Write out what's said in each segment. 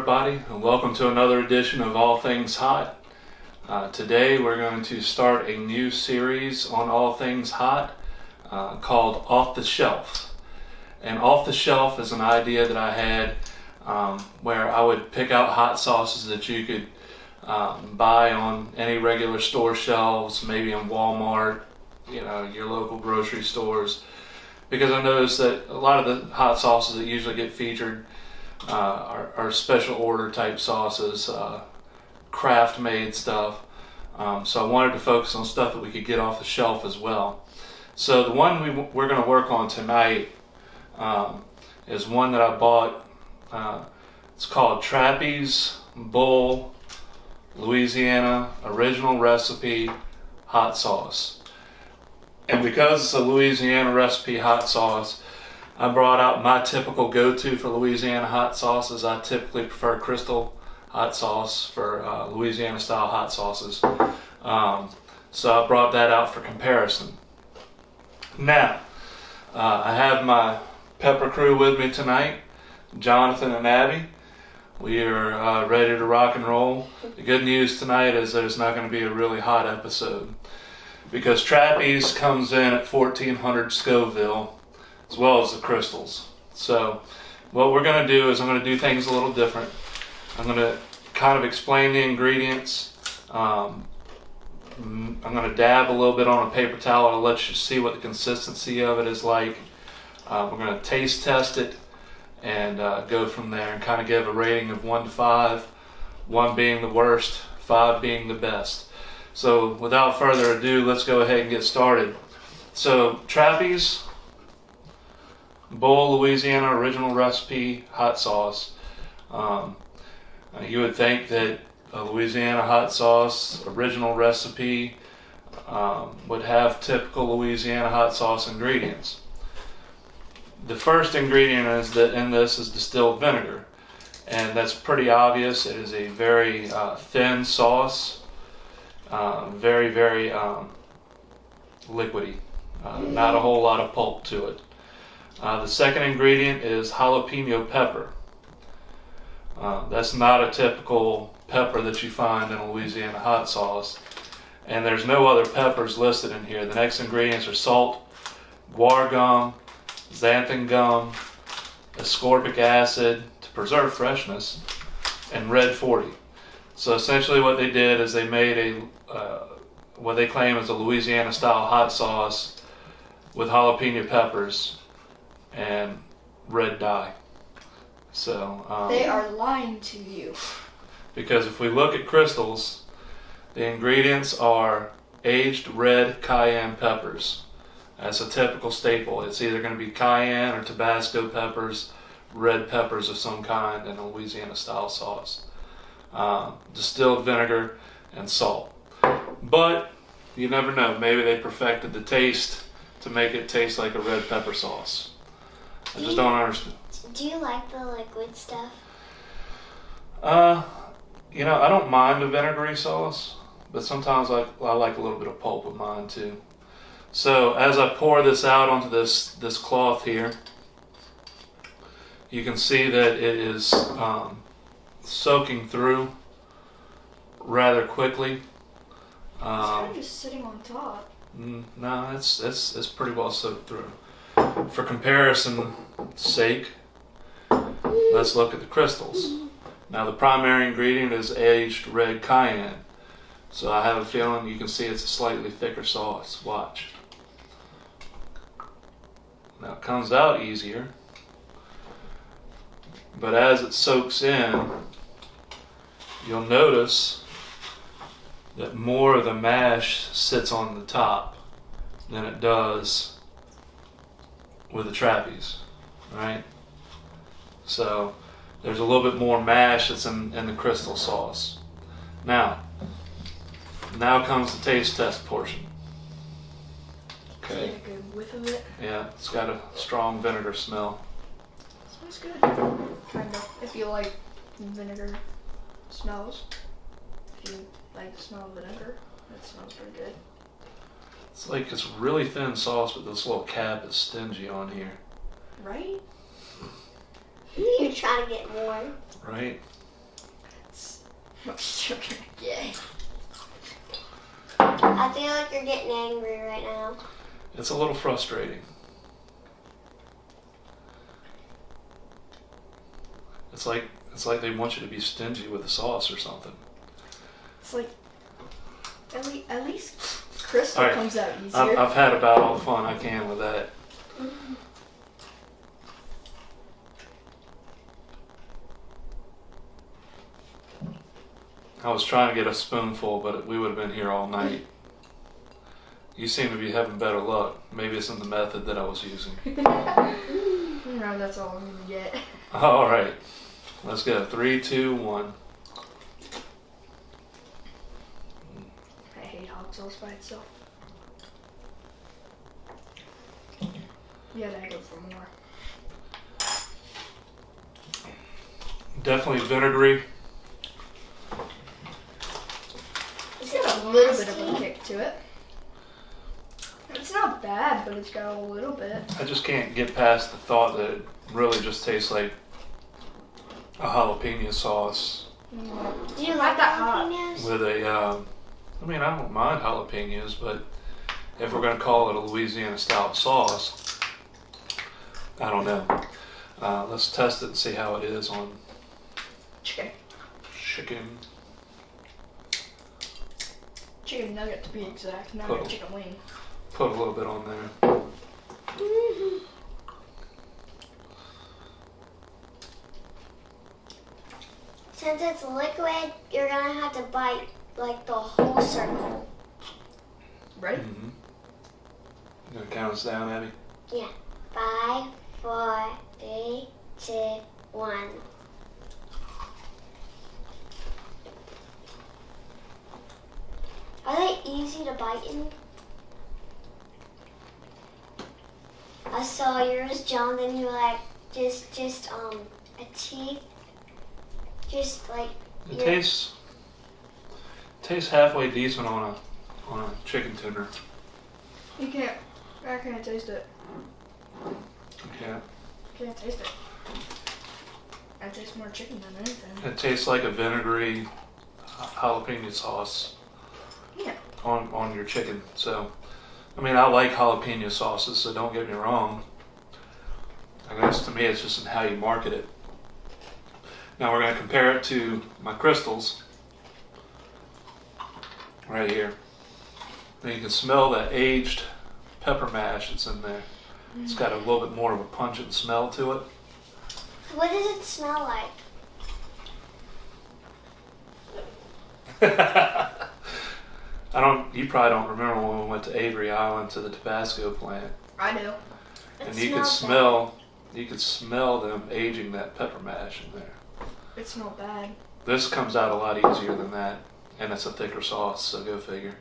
everybody, and welcome to another edition of All Things Hot. Today we're going to start a new series on All Things Hot called Off the Shelf. And off the shelf is an idea that I had where I would pick out hot sauces that you could buy on any regular store shelves, maybe in Walmart, your local grocery stores. Because I noticed that a lot of the hot sauces that usually get featured are special order type sauces, craft made stuff. So I wanted to focus on stuff that we could get off the shelf as well. So the one we're going to work on tonight is one that I bought. It's called Trappey's Bull Louisiana Original Recipe Hot Sauce. And because it's a Louisiana recipe hot sauce, I brought out my typical go-to for Louisiana hot sauces. I typically prefer Crystal hot sauce for Louisiana style hot sauces. So I brought that out for comparison. Now, I have my Pepper Krewe with me tonight, Jonathan and Abby. We are ready to rock and roll. The good news tonight is that it's not going to be a really hot episode, because Trappey's comes in at 1400 Scoville, as well as the Crystals. So what we're going to do is I'm going to do things a little different. I'm going to kind of explain the ingredients. I'm going to dab a little bit on a paper towel to let you see what the consistency of it is like. We're going to taste test it and go from there and kind of give a rating of 1 to 5, 1 being the worst, 5 being the best. So without further ado, let's go ahead and get started. So Trappey's Bull Louisiana Original Recipe Hot Sauce. You would think that a Louisiana hot sauce original recipe would have typical Louisiana hot sauce ingredients. The first ingredient is that in this is distilled vinegar, and that's pretty obvious. It is a very thin sauce. Very, very liquidy. Not a whole lot of pulp to it. The second ingredient is jalapeno pepper. That's not a typical pepper that you find in a Louisiana hot sauce. And there's no other peppers listed in here. The next ingredients are salt, guar gum, xanthan gum, ascorbic acid to preserve freshness, and red 40. So essentially what they did is they made what they claim is a Louisiana style hot sauce with jalapeno peppers and red dye. So they are lying to you. Because if we look at Crystals, the ingredients are aged red cayenne peppers. That's a typical staple. It's either going to be cayenne or Tabasco peppers, red peppers of some kind in a Louisiana style sauce. Distilled vinegar and salt. But you never know, maybe they perfected the taste to make it taste like a red pepper sauce. I just don't understand. Do you like the liquid stuff? I don't mind a vinegary sauce, but sometimes I like a little bit of pulp with mine too. So as I pour this out onto this cloth here, you can see that it is soaking through rather quickly. It's kind of just sitting on top. No, it's pretty well soaked through. For comparison sake, let's look at the Crystals. Now the primary ingredient is aged red cayenne. So I have a feeling you can see it's a slightly thicker sauce. Watch. Now it comes out easier, but as it soaks in, you'll notice that more of the mash sits on the top than it does with the Trappey's, right? So there's a little bit more mash that's in the Crystal sauce. Now comes the taste test portion. Okay. Get a good whiff of it. Yeah, it's got a strong vinegar smell. Smells good. Kind of. If you like vinegar smells. If you like the smell of vinegar, that smells pretty good. It's like it's really thin sauce, but this little cap is stingy on here. Right? You try to get more. Right? Yeah. I feel like you're getting angry right now. It's a little frustrating. It's like they want you to be stingy with the sauce or something. It's like at least Crystal All right. comes out easier. I've had about all the fun I can with that. Mm-hmm. I was trying to get a spoonful, but we would have been here all night. You seem to be having better luck. Maybe it's in the method that I was using. No, that's all I'm gonna get. All right. Let's go. 3, 2, 1. I hate hot sauce by itself. Yeah, I go for more. Definitely vinegary. Is It's got a little bit of a kick to it. It's not bad, but it's got a little bit. I just can't get past the thought that it really just tastes like a jalapeno sauce Do you like that hot. jalapenos? with a, I mean, I don't mind jalapenos, but if we're going to call it a Louisiana style sauce, I don't know. Let's test it and see how it is on Chicken. chicken. Chicken nugget to be exact, not Oh. a chicken wing. Put a little bit on there. Mhm. Since it's liquid, you're gonna have to bite like the whole circle. Ready? Mm-hmm. You gonna count us down, Abby? Yeah. 5, 4, 3, 2, 1. Are they easy to bite in? I saw yours, John, then you were like just a teeth. Just like It your- tastes halfway decent on a chicken tender. You can't. I can't taste it. Yeah. Can't taste it. I taste more chicken than anything. It tastes like a vinegary jalapeno sauce Yeah. on your chicken. So, I mean, I like jalapeno sauces, so don't get me wrong. I guess to me, it's just in how you market it. Now we're going to compare it to my crystals right here. Now you can smell that aged pepper mash that's in there. It's got a little bit more of a pungent smell to it. What does it smell like? You probably don't remember when we went to Avery Island to the Tabasco plant, I do. and It you could smells smell them aging that pepper mash in there. It smells bad. This comes out a lot easier than that, and it's a thicker sauce, so go figure.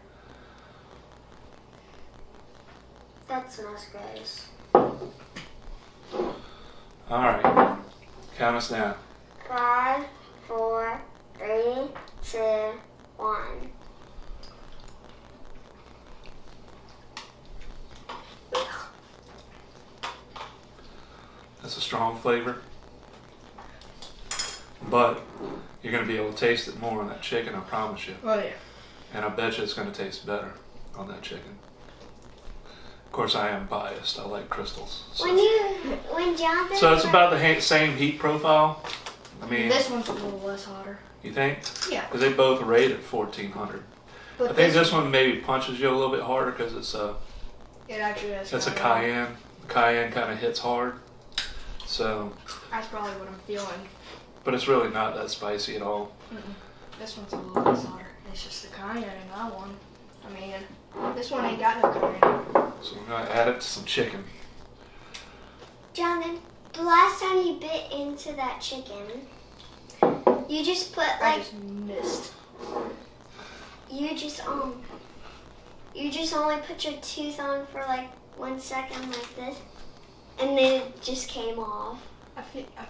That smells gross. All right, count us down. 5, 4, 3, 2, 1. That's a strong flavor, but you're going to be able to taste it more on that chicken, I promise you. Oh yeah. And I bet you it's going to taste better on that chicken. Of course, I am biased. I like crystals. So, When Jonathan. so it's about the same heat profile. I mean, This one's a little less hotter. you think? Yeah. Because they both rate at 1400. But I think this one maybe punches you a little bit harder because it's a It actually has. a cayenne. Cayenne kind of hits hard. So, That's probably what I'm feeling. but it's really not that spicy at all. This one's a little less hotter. It's just the cayenne in that one. I mean, this one ain't got no cayenne. So we're gonna add it to some chicken. Jonathan, the last time you bit into that chicken, you just put I like just missed. you just only put your tooth on for like 1 second like this, and then it just came off. I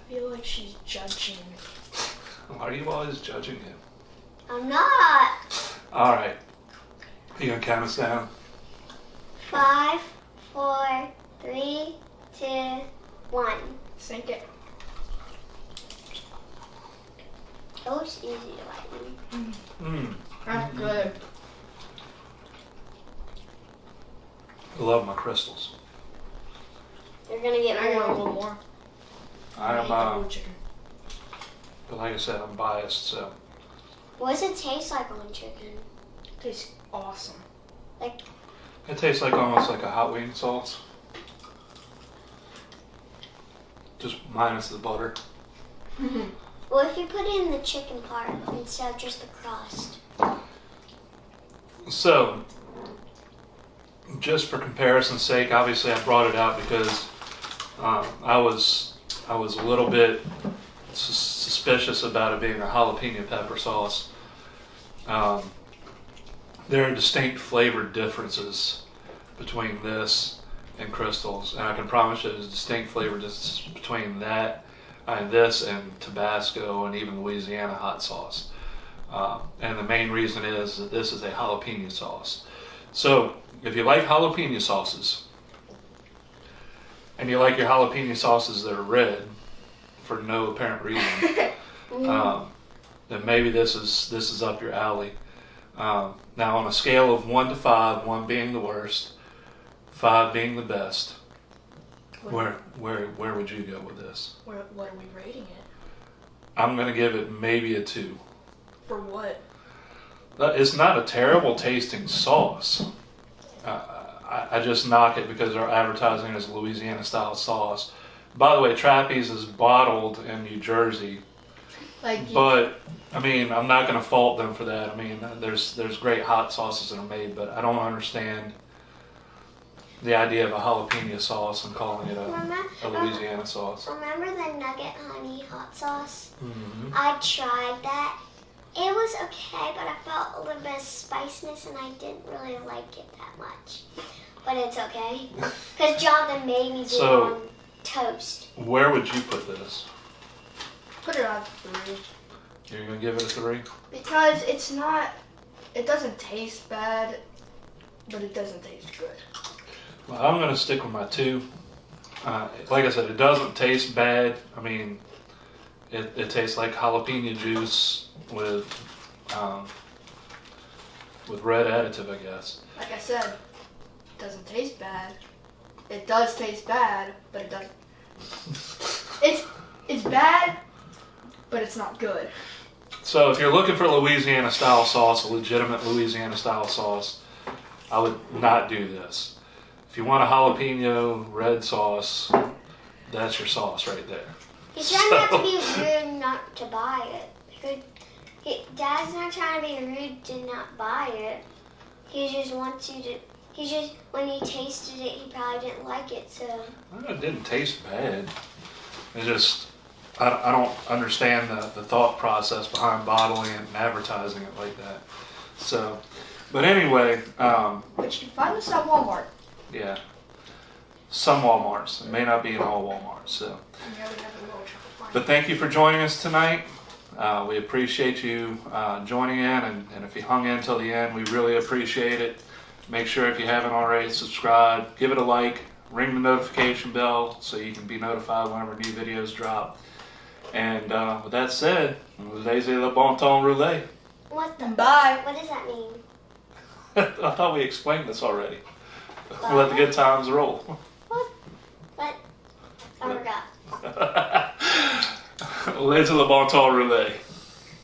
feel like she's judging me. Why are you always judging him? I'm not. All right. You gonna count us down? 5, 4, 3, 2, 1. Sink it. It looks easy to like. Mmm. That's good. I love my crystals. You're gonna get I got a more. little more. I eat the am, whole chicken. but like I said, I'm biased, so. What does it taste like on chicken? Tastes awesome. It tastes like almost like a hot wing sauce. Just minus the butter. Well, if you put it in the chicken part instead of just the crust. So, just for comparison's sake, obviously I brought it out because I was a little bit suspicious about it being a jalapeno pepper sauce. There are distinct flavor differences between this and Crystals, and I can promise you there's distinct flavor differences between that and this and Tabasco and even Louisiana hot sauce. And the main reason is that this is a jalapeno sauce. So if you like jalapeno sauces, and you like your jalapeno sauces that are red for no apparent reason, then maybe this is up your alley. Now, on a scale of 1 to 5, 1 being the worst, 5 being the best, where would you go with this? What are we rating it? I'm gonna give it maybe a 2. For what? It's not a terrible tasting sauce. I just knock it because they're advertising it as a Louisiana style sauce. By the way, Trappey's is bottled in New Jersey, but I mean, I'm not going to fault them for that. I mean, there's great hot sauces that are made, but I don't understand the idea of a jalapeno sauce and calling it a Louisiana sauce. Remember the nugget honey hot sauce? Mm-hmm. I tried that. It was okay, but I felt a little bit of spiciness and I didn't really like it that much. But it's okay. Because Jonathan made me do it on toast. Where would you put this? Put it on 3. You're going to give it a 3? Because it doesn't taste bad, but it doesn't taste good. Well, I'm going to stick with my 2. Like I said, it doesn't taste bad. I mean, it tastes like jalapeno juice with red additive, I guess. Like I said, it doesn't taste bad. It does taste bad, but it doesn't. It's bad, but it's not good. So if you're looking for Louisiana style sauce, a legitimate Louisiana style sauce, I would not do this. If you want a jalapeno red sauce, that's your sauce right there. He's trying not to be rude not to buy it. Dad's not trying to be rude to not buy it. He just wants you to, when he tasted it, he probably didn't like it, so. It didn't taste bad. It just, I don't understand the thought process behind bottling it and advertising it like that. So, but anyway. But you can find this at Walmart. Yeah. Some Walmarts. It may not be in all Walmarts, so. But thank you for joining us tonight. We appreciate you joining in, and if you hung in till the end, we really appreciate it. Make sure if you haven't already, subscribe, give it a like, ring the notification bell so you can be notified whenever new videos drop. And with that said, laissez le bon temps rouler. Bye. What does that mean? I thought we explained this already. Let the good times roll. What? I forgot. Laissez le bon temps rouler.